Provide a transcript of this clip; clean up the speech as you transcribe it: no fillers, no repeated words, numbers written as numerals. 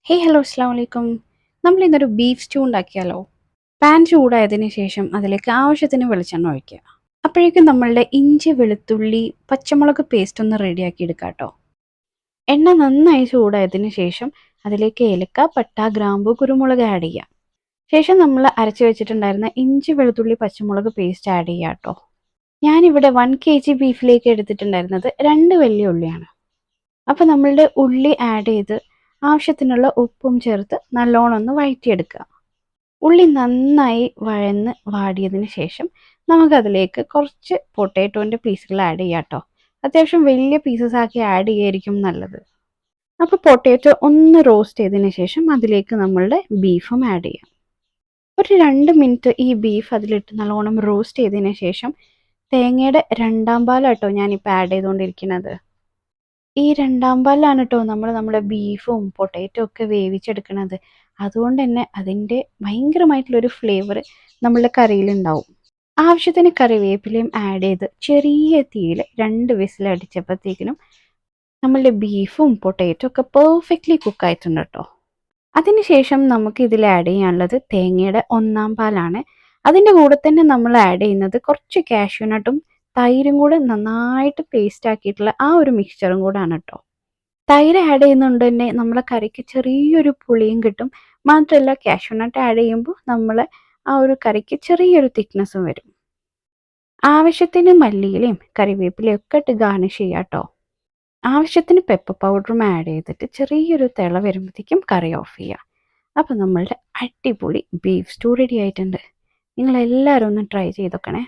Hello അസ്സാം വലൈക്കും. നമ്മൾ ഇന്നൊരു ബീഫ് സ്റ്റൂ ഉണ്ടാക്കിയാലോ? പാൻ ചൂടായതിന് ശേഷം അതിലേക്ക് ആവശ്യത്തിന് വെളിച്ചെണ്ണ ഒഴിക്കുക. അപ്പോഴേക്കും നമ്മളുടെ ഇഞ്ചി വെളുത്തുള്ളി പച്ചമുളക് പേസ്റ്റ് ഒന്ന് റെഡിയാക്കി എടുക്കാം കേട്ടോ. എണ്ണ നന്നായി ചൂടായതിന് ശേഷം അതിലേക്ക് ഏലക്ക പട്ട ഗ്രാമ്പു കുരുമുളക് ആഡ് ചെയ്യാം. ശേഷം നമ്മൾ അരച്ച് വെച്ചിട്ടുണ്ടായിരുന്ന ഇഞ്ചി വെളുത്തുള്ളി പച്ചമുളക് പേസ്റ്റ് ആഡ് ചെയ്യാം കേട്ടോ. ഞാനിവിടെ 1 kg ബീഫിലേക്ക് എടുത്തിട്ടുണ്ടായിരുന്നത് 2 വലിയ ഉള്ളിയാണ്. അപ്പോൾ നമ്മളുടെ ഉള്ളി ആഡ് ചെയ്ത് ആവശ്യത്തിനുള്ള ഉപ്പും ചേർത്ത് നല്ലോണം ഒന്ന് വഴറ്റിയെടുക്കുക. ഉള്ളി നന്നായി വഴന്ന് വാടിയതിന് ശേഷം നമുക്കതിലേക്ക് കുറച്ച് പൊട്ടാറ്റോൻ്റെ പീസുകൾ ആഡ് ചെയ്യാം കേട്ടോ. അത്യാവശ്യം വലിയ പീസസ് ആക്കി ആഡ് ചെയ്യായിരിക്കും നല്ലത്. അപ്പോൾ പൊട്ടാറ്റോ ഒന്ന് റോസ്റ്റ് ചെയ്തതിന് ശേഷം അതിലേക്ക് നമ്മളുടെ ബീഫും ആഡ് ചെയ്യാം. ഒരു 2 മിനിറ്റ് ഈ ബീഫ് അതിലിട്ട് നല്ലോണം റോസ്റ്റ് ചെയ്തതിന് ശേഷം തേങ്ങയുടെ രണ്ടാം പാലാട്ടോ ഞാനിപ്പോൾ ആഡ് ചെയ്തുകൊണ്ടിരിക്കുന്നത്. ഈ രണ്ടാം പാലിലാണ് കേട്ടോ നമ്മുടെ ബീഫും പൊട്ടാറ്റോ ഒക്കെ വേവിച്ചെടുക്കണത്. അതുകൊണ്ട് തന്നെ അതിൻ്റെ ഭയങ്കരമായിട്ടുള്ളൊരു ഫ്ലേവർ നമ്മളുടെ കറിയിലുണ്ടാവും. ആവശ്യത്തിന് കറിവേപ്പിലയും ആഡ് ചെയ്ത് ചെറിയ തീയിൽ 2 വിസിൽ അടിച്ചപ്പോഴത്തേക്കിനും നമ്മളുടെ ബീഫും പൊട്ടാറ്റോ ഒക്കെ പെർഫെക്റ്റ്ലി കുക്കായിട്ടുണ്ട് കേട്ടോ. അതിനുശേഷം നമുക്ക് ഇതിൽ ആഡ് ചെയ്യാനുള്ളത് തേങ്ങയുടെ ഒന്നാം പാലാണ്. അതിൻ്റെ കൂടെ തന്നെ നമ്മൾ ആഡ് ചെയ്യുന്നത് കുറച്ച് കാഷ്യൂനട്ടും തൈരും കൂടെ നന്നായിട്ട് പേസ്റ്റ് ആക്കിയിട്ടുള്ള ആ ഒരു മിക്സ്ചറും കൂടാണ് കേട്ടോ. തൈര് ആഡ് ചെയ്യുന്നതുകൊണ്ട് തന്നെ നമ്മളെ കറിക്ക് ചെറിയൊരു പുളിയും കിട്ടും. മാത്രമല്ല കാഷ്യൂനട്ട് ആഡ് ചെയ്യുമ്പോൾ നമ്മളെ ആ ഒരു കറിക്ക് ചെറിയൊരു തിക്നെസ്സും വരും. ആവശ്യത്തിന് മല്ലിയിലയും കറിവേപ്പിലയും ഒക്കെ ഇട്ട് ഗാർണിഷ് ചെയ്യാം കേട്ടോ. ആവശ്യത്തിന് പെപ്പർ പൗഡറും ആഡ് ചെയ്തിട്ട് ചെറിയൊരു തിള വരുമ്പോഴത്തേക്കും കറി ഓഫ് ചെയ്യുക. അപ്പോൾ നമ്മളുടെ അടിപൊളി ബീഫ് സ്റ്റൂ റെഡി ആയിട്ടുണ്ട്. നിങ്ങളെല്ലാവരും ഒന്ന് ട്രൈ ചെയ്ത് നോക്കണേ.